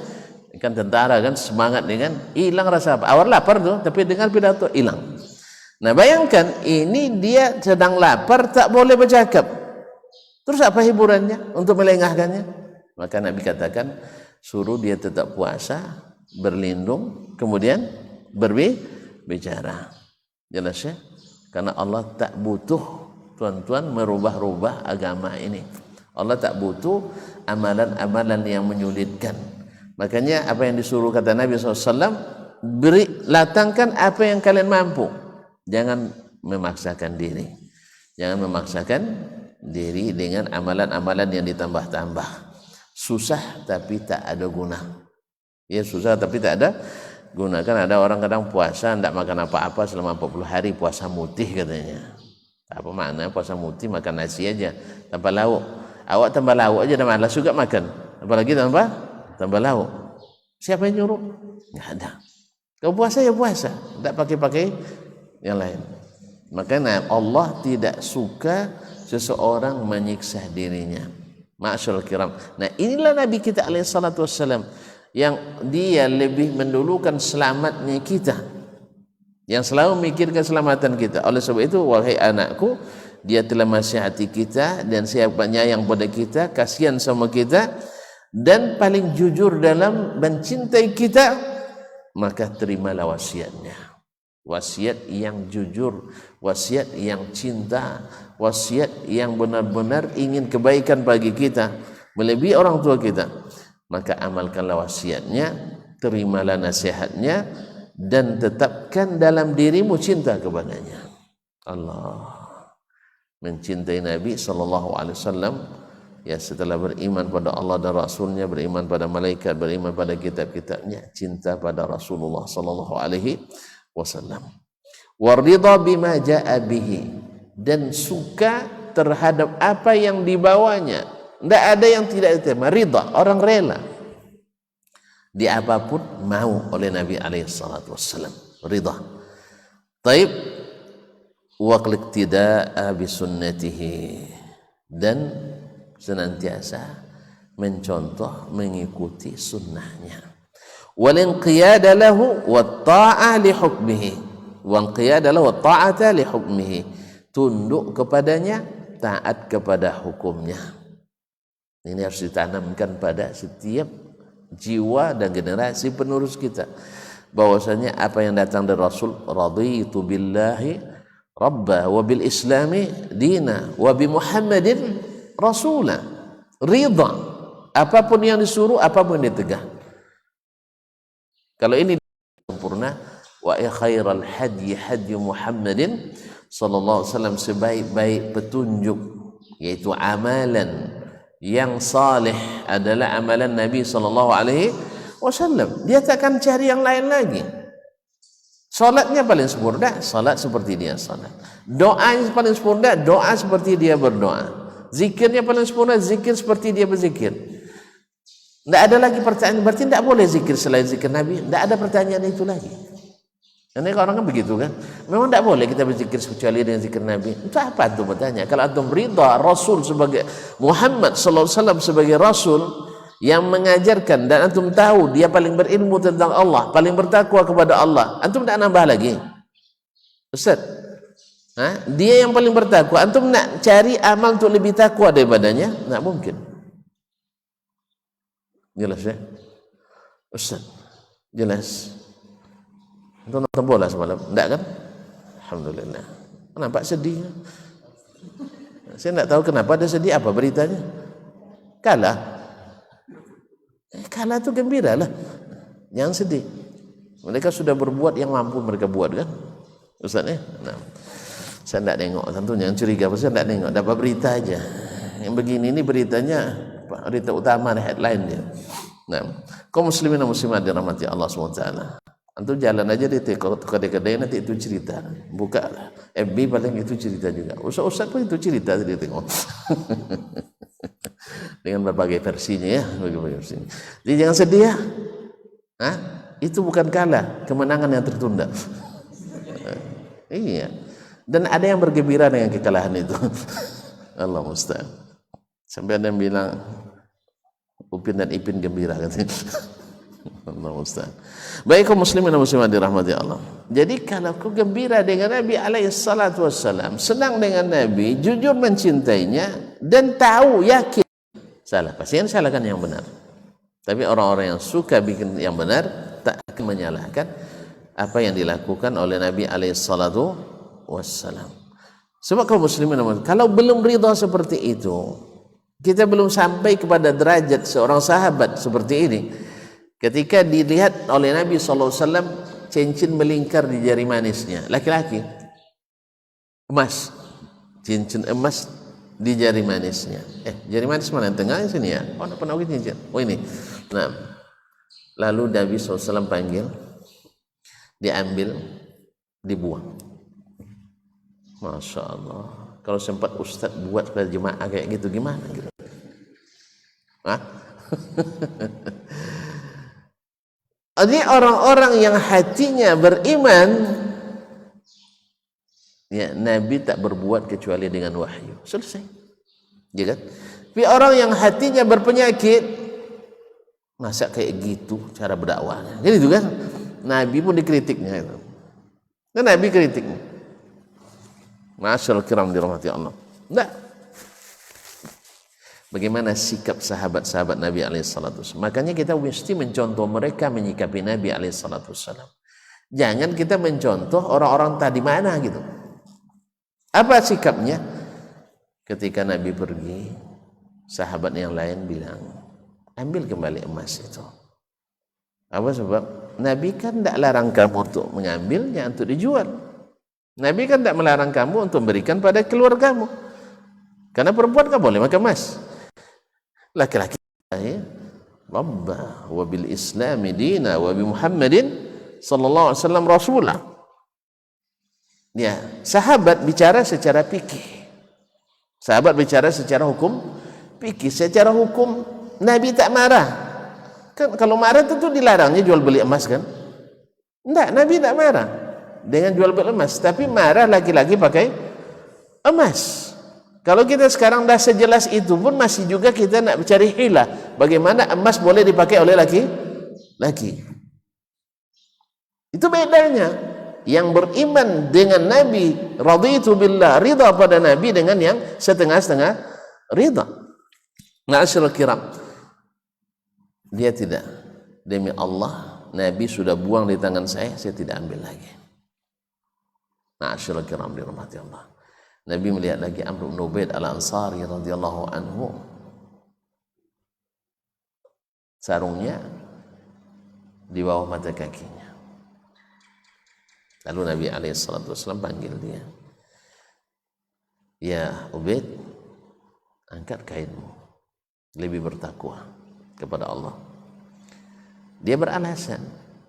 Speaker 5: kan tentara kan semangat nih kan, hilang rasa apa? Awak lapar tuh, tapi dengar pidato hilang. Nah bayangkan ini dia sedang lapar tak boleh bercakap. Terus apa hiburannya untuk melengahkannya? Maka Nabi katakan suruh dia tetap puasa, berlindung, kemudian berbicara. Jelas ya? Karena Allah tak butuh tuan-tuan merubah-rubah agama ini. Allah tak butuh amalan-amalan yang menyulitkan. Makanya apa yang disuruh kata Nabi SAW, latangkan apa yang kalian mampu. Jangan memaksakan diri. Jangan memaksakan diri dengan amalan-amalan yang ditambah-tambah. Susah tapi tak ada guna. Ya susah tapi tak ada guna. Kan ada orang kadang puasa tidak makan apa-apa selama 40 hari, puasa mutih katanya. Apa makna puasa mutih? Makan nasi aja tanpa lauk. Awak tambah lauk aja dah malas juga makan, apalagi tambah lauk. Siapa yang nyuruh? Tidak ada. Kau puasa ya puasa, tidak pakai yang lain. Makanya Allah tidak suka seseorang menyiksa dirinya. Ma'asyiral kiram. Nah inilah Nabi kita alaihi salatu wassalam, yang dia lebih mendulukan selamatnya kita, yang selalu memikirkan keselamatan kita. Oleh sebab itu, wahai anakku, dia telah nasihati kita dan siapa yang pada kita, kasihan sama kita, dan paling jujur dalam mencintai kita, maka terimalah wasiatnya. Wasiat yang jujur, wasiat yang cinta, wasiat yang benar-benar ingin kebaikan bagi kita, melebihi orang tua kita. Maka amalkanlah wasiatnya, terimalah nasihatnya, dan tetapkan dalam dirimu cinta kepadanya. Allah mencintai Nabi SAW, ya setelah beriman pada Allah dan Rasulnya, beriman pada malaikat, beriman pada kitab-kitabnya, cinta pada Rasulullah SAW. Waridha bima ja'a bihi, dan suka terhadap apa yang dibawanya. Tidak ada yang tidak diterima. Ridha, orang rela di apapun mau oleh Nabi SAW. Ridha. Taib waqliqtida'a bisunnatihi, dan senantiasa mencontoh, mengikuti sunnahnya. Walinqiyada lahu watta'ah li hukmihi, wanqiyada lahu watta'ata li hukmihi, tunduk kepadanya, taat kepada hukumnya. Ini harus ditanamkan pada setiap jiwa dan generasi penerus kita, bahwasanya apa yang datang dari Rasul, raditu billahi Rabba wa bil Islami dina wa bi Muhammadin rasula. Ridha, apapun yang disuruh, apapun yang ditegah. Kalau ini sempurna, wa khairal hadi hadi Muhammadin sallallahu alaihi wasallam, sebaik-baik petunjuk yaitu amalan yang saleh adalah amalan Nabi sallallahu alaihi wasallam. Dia tak akan cari yang lain lagi. Salatnya paling sempurna, salat seperti dia salat. Doanya paling sempurna, doa seperti dia berdoa. Zikirnya paling sempurna, zikir seperti dia berzikir. Tidak ada lagi pertanyaan, berarti tidak boleh zikir selain zikir Nabi. Tidak ada pertanyaan itu lagi. Karena orang kan begitu kan. Memang tidak boleh kita berzikir kecuali dengan zikir Nabi. Itu apa antum bertanya? Kalau antum ridha Rasul sebagai Muhammad sallallahu alaihi wasallam sebagai Rasul yang mengajarkan, dan antum tahu dia paling berilmu tentang Allah, paling bertakwa kepada Allah, antum tak nambah lagi? Ustaz, dia yang paling bertakwa, antum nak cari amal untuk lebih takwa daripadanya? Tak mungkin. Jelas ya? Ustaz, jelas. Antum nonton bola semalam? Tak kan? Alhamdulillah. Nampak sedih. Saya tak tahu kenapa ada sedih, apa beritanya? Kalah. Kalah itu gembira lah, jangan sedih. Mereka sudah berbuat yang mampu mereka buat kan, Ustaz ya. Nah, saya tidak tengok, tentu jangan curiga, saya tidak tengok, dapat berita aja. Yang begini ini beritanya berita utama, headline dia. Nah, kaum muslimin dan muslimat dirahmati Allah SWT. Antum jalan aja di kedai-kedai, nanti itu cerita. Buka FB paling itu cerita juga. Ustaz pun itu cerita dia tengok. Dengan berbagai versinya ya, berbagai versinya. Jadi jangan sedih ya. Itu bukan kalah, kemenangan yang tertunda. Iya. Dan ada yang bergembira dengan kekalahan itu. Allah musta'an. Sampai ada yang bilang Upin dan Ipin gembira katanya. Allah musta'an. Baik kaum muslimin dan muslimat dirahmati Allah. Jadi kalau kau gembira dengan Nabi alaihi salatu wassalam, senang dengan Nabi, jujur mencintainya dan tahu yakin salah, pasti yang salahkan yang benar. Tapi orang-orang yang suka bikin yang benar tak akan menyalahkan apa yang dilakukan oleh Nabi alaihi salatu wassalam. Sebab kaum muslimin, kalau belum ridha seperti itu, kita belum sampai kepada derajat seorang sahabat seperti ini. Ketika dilihat oleh Nabi SAW cincin melingkar di jari manisnya, laki-laki, emas, cincin emas di jari manisnya. Jari manis mana yang tengah sini ya? Oh, nak pernah cincin? Oh ini. Nah, lalu Nabi SAW panggil, diambil, dibuang. Masya Allah. Kalau sempat Ustaz buat pada jemaah kayak gitu, gimana gitu? Hah? Ini orang-orang yang hatinya beriman, ya Nabi tak berbuat kecuali dengan wahyu. Selesai. Ya kan? Tapi orang yang hatinya berpenyakit, masa kayak gitu cara berdakwahnya? Jadi itu kan? Nabi pun dikritiknya itu. Dan Nabi kritiknya. Ma'asyarul kiram dirahmati Allah. Nah, bagaimana sikap sahabat-sahabat Nabi alaihissalatu. Makanya kita mesti mencontoh mereka menyikapi Nabi alaihissalatu. Jangan kita mencontoh orang-orang tadi mana gitu. Apa sikapnya? Ketika Nabi pergi, sahabat yang lain bilang, ambil kembali emas itu. Apa sebab? Nabi kan tidak larang kamu untuk mengambilnya untuk dijual. Nabi kan tidak melarang kamu untuk memberikan pada keluargamu. Karena perempuan kan boleh makan emas. Laki-laki Rabbah wa bil islami dina wa bi Muhammadin sallallahu alaihi wasallam rasulah. Ya, sahabat bicara secara fikih. Sahabat bicara secara hukum fikih. Secara hukum Nabi tak marah. Kan kalau marah tentu dilarangnya jual beli emas kan? Enggak, Nabi tak marah dengan jual beli emas, tapi marah laki-laki pakai emas. Kalau kita sekarang dah sejelas itu pun masih juga kita nak mencari hilah. Bagaimana emas boleh dipakai oleh laki-laki? Itu bedanya. Yang beriman dengan Nabi, raditu billah, ridha pada Nabi, dengan yang setengah-setengah ridha. Ma'asyiral kiram. Dia tidak. Demi Allah, Nabi sudah buang di tangan saya tidak ambil lagi. Ma'asyiral kiram dirahmati Allah. Nabi melihat lagi Amr bin Ubaid al-Ansari radhiyallahu anhu, sarungnya di bawah mata kakinya. Lalu Nabi alaihissalam panggil dia, ya Ubaid, angkat kainmu, lebih bertakwa kepada Allah. Dia beralasan,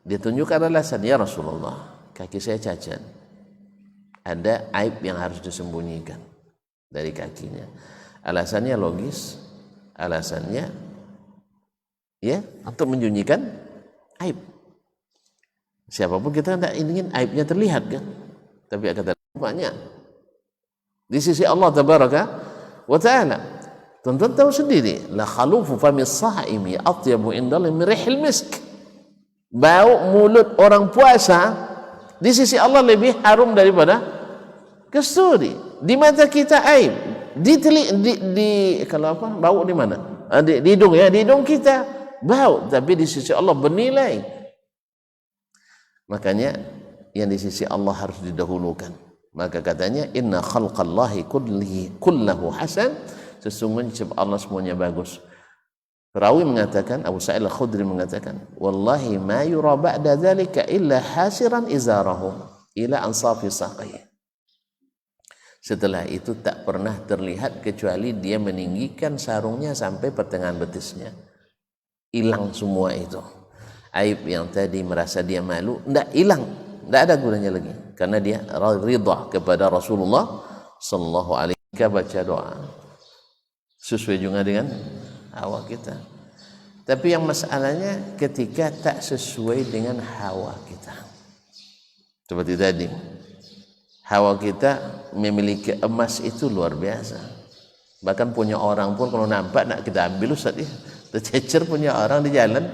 Speaker 5: dia tunjukkan alasan, ya Rasulullah, kaki saya cacat, ada aib yang harus disembunyikan dari kakinya. Alasannya logis, alasannya ya untuk menyembunyikan aib. Siapapun kita tidak ingin aibnya terlihat kan, tapi kata banyak di sisi Allah tabaraka wa taala. Tonton tahu sendiri, la khalufu fami shaimi atyabu indallahi min rihil misk. Bau mulut orang puasa di sisi Allah lebih harum daripada kasturi. Di mata kita aib, kalau apa, bau di mana? Di hidung ya, di hidung kita bau, tapi di sisi Allah bernilai. Makanya yang di sisi Allah harus didahulukan. Maka katanya, inna khalqallahi kullahu hasan, sesungguhnya Allah semuanya bagus. Perawi mengatakan, Abu Sa'id al-Khudri mengatakan, wallahi ma yura ba'da dzalika illa hasiran izarahu ila ansafi saqih. Setelah itu tak pernah terlihat kecuali dia meninggikan sarungnya sampai pertengahan betisnya. Hilang semua itu. Aib yang tadi merasa dia malu, tidak hilang, tidak ada gunanya lagi. Karena dia ridha kepada Rasulullah sallallahu alaihi wasallam, baca doa sesuai juga dengan hawa kita. Tapi yang masalahnya ketika tak sesuai dengan hawa kita. Seperti tadi, Hawa kita memiliki emas itu luar biasa. Bahkan punya orang pun kalau nampak nak kita ambil Ustaz ya. Tercecer punya orang di jalan,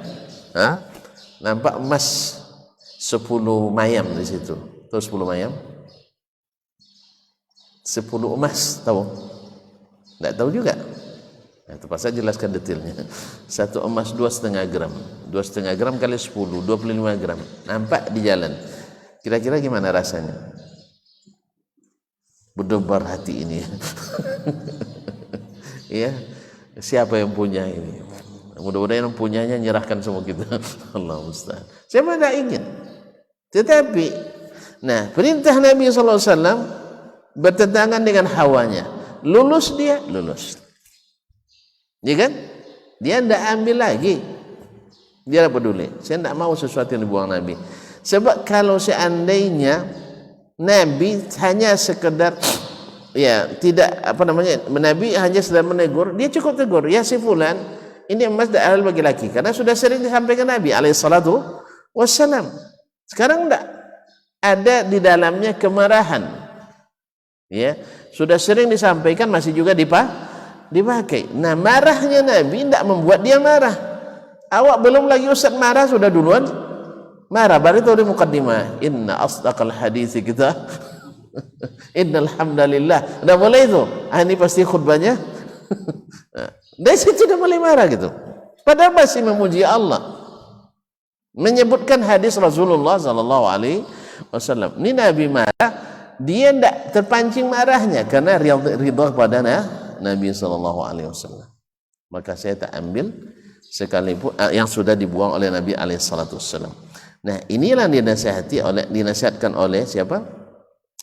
Speaker 5: nampak emas 10 mayam di situ. Tahu 10 mayam? 10 emas, tahu? Tidak tahu juga. Nah, terpaksa jelaskan detailnya. Satu emas 2,5 gram. 2,5 gram kali 10, 25 gram. Nampak di jalan. Kira-kira gimana rasanya? Berdebar hati ini. Ya, siapa yang punya ini? Mudah-mudahan yang punyanya nyerahkan semua kita. Allah musta'an. Siapa tidak ingin? Tetapi, nah perintah Nabi SAW bertentangan dengan hawanya. Lulus dia, lulus. Ya kan? Dia tidak ambil lagi. Dia tidak peduli. Saya tidak mau sesuatu yang dibuang Nabi. Sebab kalau seandainya Nabi hanya sekedar tidak Nabi hanya sedang menegur, dia cukup tegur, ya si fulan, ini emas tidak halal bagi laki, karena sudah sering disampaikan Nabi alaihissalatu wassalam. Sekarang tidak ada di dalamnya kemarahan, ya sudah sering disampaikan, masih juga dipakai. Nah marahnya Nabi tidak membuat dia marah. Awak belum lagi Ustaz marah, sudah duluan marah. Baru itu di mukaddimah, inna asdaqal hadits kita innal hamdalillah. Udah mulai itu. Ini pasti khutbahnya. Dari situ udah mulai marah gitu. Padahal masih memuji Allah. Menyebutkan hadis Rasulullah sallallahu alaihi wasallam. Ini Nabi marah, dia tidak terpancing marahnya karena ridha kepada Nabi sallallahu alaihi wasallam. Maka saya tak ambil sekalipun yang sudah dibuang oleh Nabi alaihi salatu wasallam. Nah, inilah dinasihatkan oleh siapa?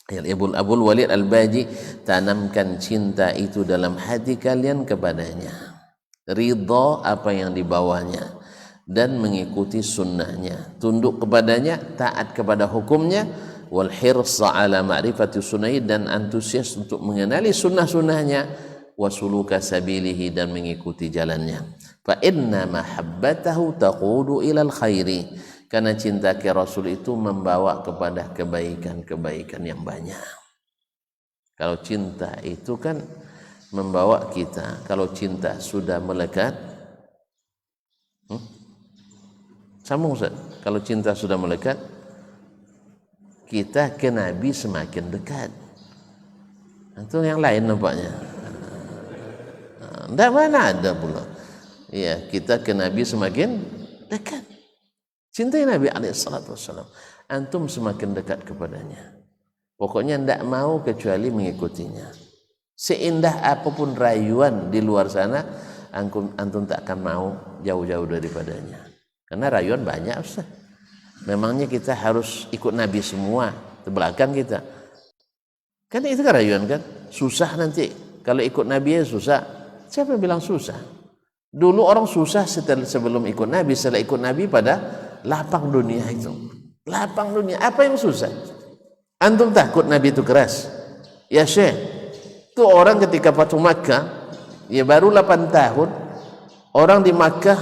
Speaker 5: Abul Walid Al-Baji, tanamkan cinta itu dalam hati kalian kepadanya, ridha apa yang dibawanya, dan mengikuti sunnahnya, tunduk kepadanya, taat kepada hukumnya, wal hirsa ala ma'rifati sunnahi, dan antusias untuk mengenali sunnah-sunnahnya, wasuluka sabilihi, dan mengikuti jalannya. Fa inna mahabbatahu taqudu ilal khairi, karena cinta ke Rasul itu membawa kepada kebaikan-kebaikan yang banyak. Kalau cinta itu kan membawa kita, kalau cinta sudah melekat, sambung Ustaz, kalau cinta sudah melekat, kita ke Nabi semakin dekat. Itu yang lain nampaknya. Tidak mana ada pula. Ya, kita ke Nabi semakin dekat. Cintai Nabi alaihissalam, antum semakin dekat kepadanya. Pokoknya tidak mau kecuali mengikutinya. Seindah apapun rayuan di luar sana, antum tak akan mau jauh-jauh daripadanya. Karena rayuan banyak Ustaz. Memangnya kita harus ikut Nabi semua, terbelakang kita. Kan itu kan rayuan kan? Susah nanti. Kalau ikut Nabi ya susah. Siapa yang bilang susah? Dulu orang susah sebelum ikut Nabi, setelah ikut Nabi pada lapang dunia itu. Lapang dunia, apa yang susah? Antum takut Nabi itu keras? Ya Syekh, itu orang ketika Fathu Makkah, ya baru 8 tahun, orang di Makkah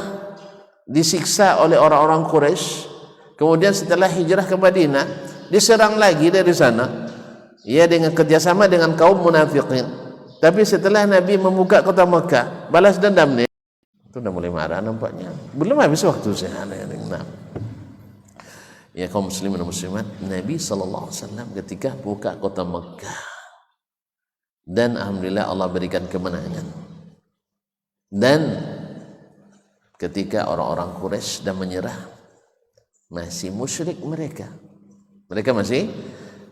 Speaker 5: disiksa oleh orang-orang Quraisy. Kemudian setelah hijrah ke Madinah, diserang lagi dari sana, ya dengan kerjasama dengan kaum munafikin. Tapi setelah Nabi membuka kota Makkah, balas dendam nih, itu udah mulai marah nampaknya. Belum habis waktu saya. Ya kaum muslimin dan muslimat, Nabi SAW ketika buka kota Makkah, dan alhamdulillah Allah berikan kemenangan, dan ketika orang-orang Quraisy sudah menyerah, masih musyrik mereka masih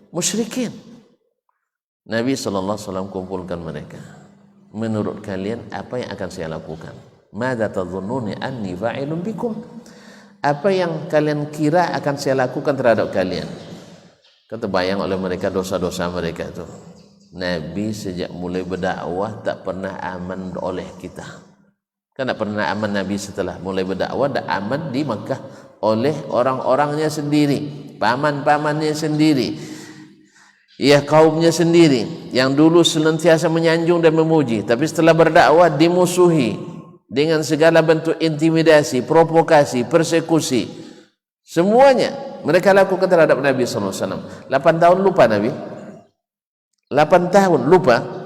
Speaker 5: musyrikin, Nabi SAW kumpulkan mereka. Menurut kalian apa yang akan saya lakukan? Madza tadhunnuni anni fa'ilun bikum? Apa yang kalian kira akan saya lakukan terhadap kalian? Terbayang oleh mereka dosa-dosa mereka itu. Nabi sejak mulai berdakwah tak pernah aman oleh kita. Kan tak pernah aman Nabi setelah mulai berdakwah, tak aman di Makkah oleh orang-orangnya sendiri, paman-pamannya sendiri, ya kaumnya sendiri, yang dulu senantiasa menyanjung dan memuji, tapi setelah berdakwah dimusuhi dengan segala bentuk intimidasi, provokasi, persekusi, semuanya mereka lakukan terhadap Nabi SAW. 8 tahun lupa Nabi, 8 tahun lupa.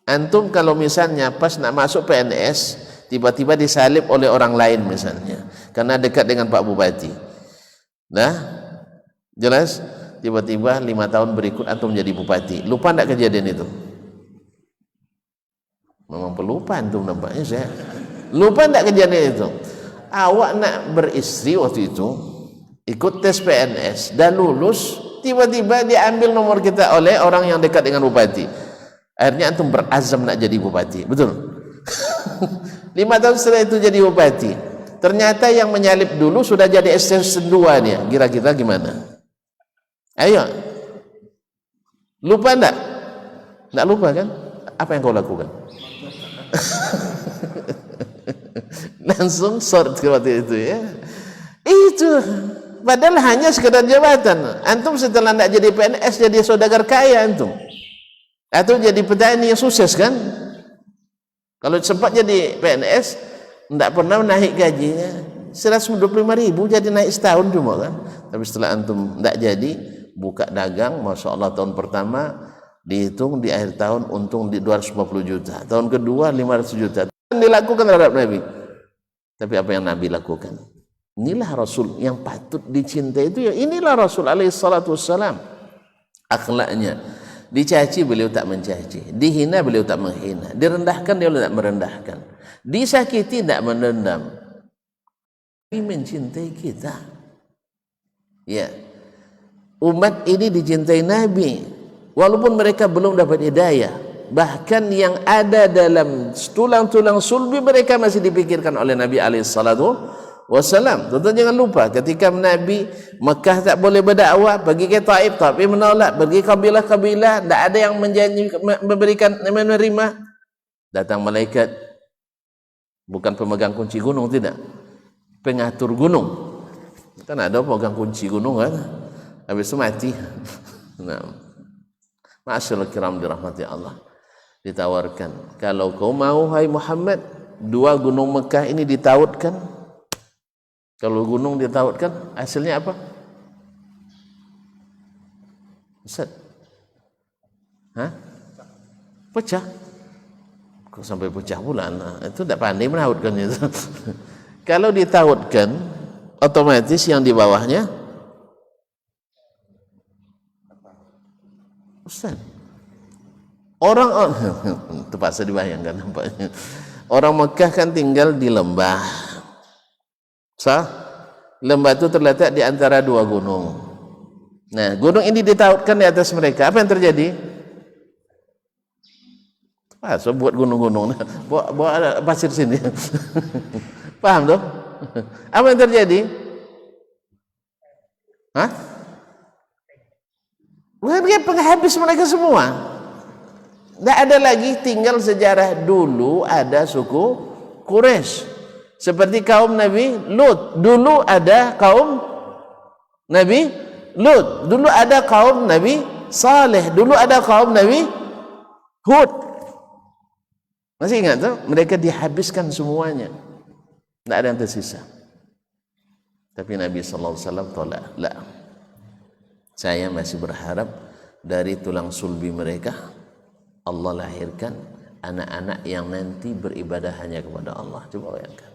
Speaker 5: Antum kalau misalnya pas nak masuk PNS tiba-tiba disalib oleh orang lain misalnya karena dekat dengan Pak Bupati, nah jelas tiba-tiba 5 tahun berikut antum menjadi bupati, lupa enggak kejadian itu? Memang pelupa antum nampaknya. Saya lupa enggak kejadian itu? Awak nak beristri waktu itu, ikut tes PNS dan lulus, tiba-tiba diambil nomor kita oleh orang yang dekat dengan bupati. Akhirnya antum berazam nak jadi bupati, betul? 5 tahun setelah itu jadi bupati, ternyata yang menyalip dulu sudah jadi ST2 dia. Kira-kira gimana? Ayo, lupa enggak? Enggak lupa kan? Apa yang kau lakukan? Langsung sort seperti itu ya. Itu padahal hanya sekedar jabatan. Antum setelah enggak jadi PNS jadi saudagar kaya antum. Atau jadi petani yang sukses kan? Kalau sempat jadi PNS enggak pernah naik gajinya 125.000 jadi naik setahun cuma kan. Tapi setelah antum enggak jadi, buka dagang, Masya Allah tahun pertama dihitung di akhir tahun untung di 250 juta, tahun kedua 500 juta. Dilakukan terhadap Nabi. Tapi apa yang Nabi lakukan? Inilah Rasul yang patut dicintai itu ya. Inilah Rasul alaihi salatu wassalam. Akhlaknya. Dicaci beliau tak mencaci, dihina beliau tak menghina, direndahkan beliau tak merendahkan, disakiti tak menendam. Nabi mencintai kita. Ya. Umat ini dicintai Nabi walaupun mereka belum dapat hidayah. Bahkan yang ada dalam tulang-tulang sulbi mereka masih dipikirkan oleh Nabi alaihi salatu wassalam. Tuan-tuan jangan lupa ketika Nabi Mekah tak boleh berdakwah, pergi ke Taif, tapi menolak, pergi kabilah-kabilah, tak ada yang menjanji memberikan menerima. Datang malaikat, bukan pemegang kunci gunung, tidak, pengatur gunung. Kan ada pemegang kunci gunung kan, habis itu mati. Nah, ma'asyiral kiram dirahmati Allah, ditawarkan, kalau kau mau hai Muhammad, 2 gunung Mekah ini ditautkan. Kalau gunung ditautkan, hasilnya apa? Ustaz? Hah? Pecah? Kok sampai pecah pula? Nah, itu tidak pandai menautkan itu. Kalau ditautkan, otomatis yang di bawahnya, Ustaz, orang terpaksa dibayangkan nampaknya. Orang Mekah kan tinggal di lembah. Lembah itu terletak di antara 2 gunung. Nah, gunung ini ditautkan di atas mereka. Apa yang terjadi? So buat gunung-gunung, bawa pasir sini. Paham tuh? Apa yang terjadi? Hah? Mereka penghabis mereka semua. Tidak ada lagi tinggal sejarah dulu ada suku Quraisy. Seperti kaum Nabi Lut, dulu ada kaum Nabi Lut, dulu ada kaum Nabi Saleh, dulu ada kaum Nabi Hud. Masih ingat tuh? Mereka dihabiskan semuanya, tidak ada yang tersisa. Tapi Nabi SAW tolak, lah, saya masih berharap dari tulang sulbi mereka Allah lahirkan anak-anak yang nanti beribadah hanya kepada Allah. Coba bayangkan.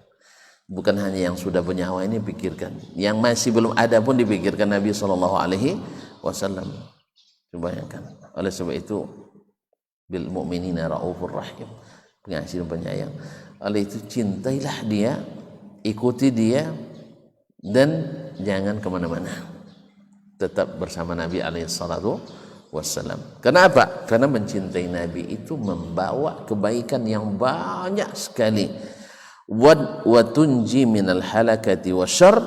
Speaker 5: Bukan hanya yang sudah bernyawa ini pikirkan, yang masih belum ada pun dipikirkan Nabi SAW. Coba bayangkan. Oleh sebab itu, bil mu'minina raufur rahim, pengasih dan penyayang. Oleh itu cintailah dia, ikuti dia, dan jangan kemana-mana. Tetap bersama Nabi SAW. Kenapa? Karena mencintai Nabi itu membawa kebaikan yang banyak sekali. Wa tunji minal halakati wasyarr,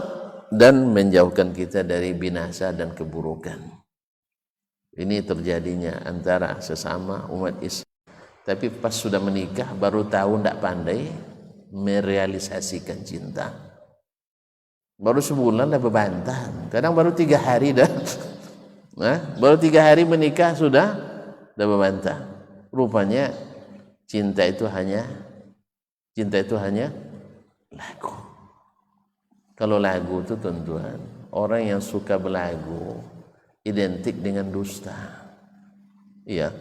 Speaker 5: dan menjauhkan kita dari binasa dan keburukan. Ini terjadinya antara sesama umat Islam. Tapi pas sudah menikah baru tahu tidak pandai merealisasikan cinta. Baru sebulan dah berbantah. Kadang baru 3 hari dah. Nah, baru 3 hari menikah sudah berbantah. Rupanya cinta itu hanya lagu. Kalau lagu itu tuan-tuan, orang yang suka berlagu identik dengan dusta. Iya.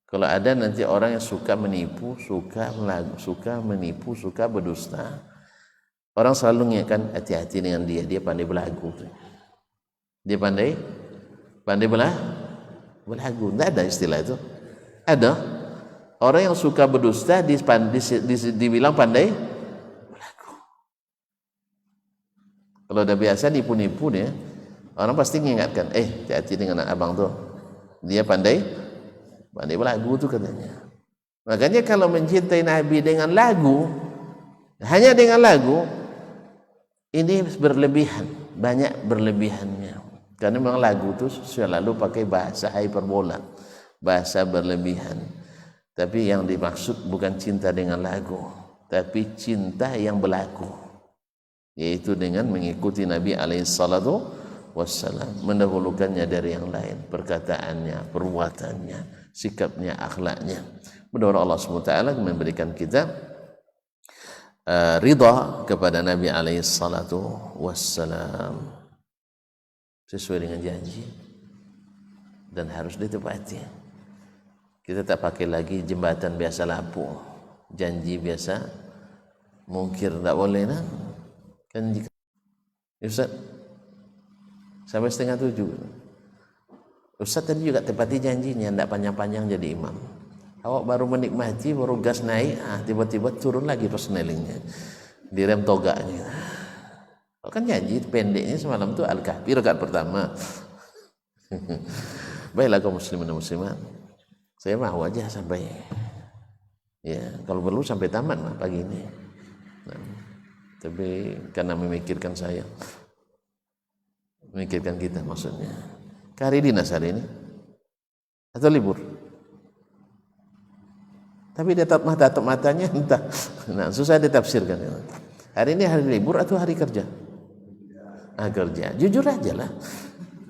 Speaker 5: Kalau ada nanti orang yang suka menipu, suka menipu, suka berdusta, orang selalu mengingatkan hati-hati dengan dia pandai belagu. Dia pandai belagu. Tidak ada istilah itu. Ada orang yang suka berdusta dibilang pandai belagu. Kalau udah biasa nipu-nipu dia, orang pasti mengingatkan, hati-hati dengan abang tuh, dia pandai belagu tuh katanya. Makanya kalau mencintai Nabi dengan lagu, hanya dengan lagu, ini berlebihan, banyak berlebihannya. Karena memang lagu itu selalu pakai bahasa hyperbola, bahasa berlebihan. Tapi yang dimaksud bukan cinta dengan lagu, tapi cinta yang berlaku, yaitu dengan mengikuti Nabi alaihissalatu wassalam, mendahulukannya dari yang lain, perkataannya, perbuatannya, sikapnya, akhlaknya. Mudah-mudahan Allah SWT memberikan kita ridha kepada Nabi alaihissalatu wassalam sesuai dengan janji dan harus ditepati. Kita tak pakai lagi jembatan biasa lampu, janji biasa mungkir, tak boleh nah. Kan Ustaz sampai 6:30. Ustaz tadi juga tepati janjinya, tidak panjang-panjang jadi imam. Awak baru menikmati, baru gas naik, tiba-tiba turun lagi persnelingnya, direm toganya. Kan janji pendeknya semalam itu Al-Kahfi rakaat pertama. Baiklah kaum muslimin dan muslimat, saya mau aja sampai, ya kalau perlu sampai tamat mah pagi ini. Nah, tapi karena memikirkan saya, memikirkan kita maksudnya. Hari dinas hari ini atau libur? Tapi dia tatap matanya entah. Nah, susah ditafsirkan. Hari ini hari libur atau hari kerja? Kerja. Jujur aja lah.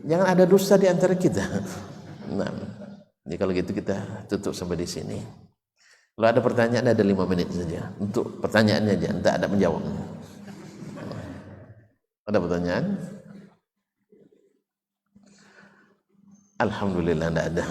Speaker 5: Jangan ada dusta di antara kita. Nah, jadi kalau gitu kita tutup sampai di sini. Kalau ada pertanyaan ada 5 menit saja. Untuk pertanyaannya aja, entah ada menjawabnya. Ada pertanyaan? Alhamdulillah tidak ada.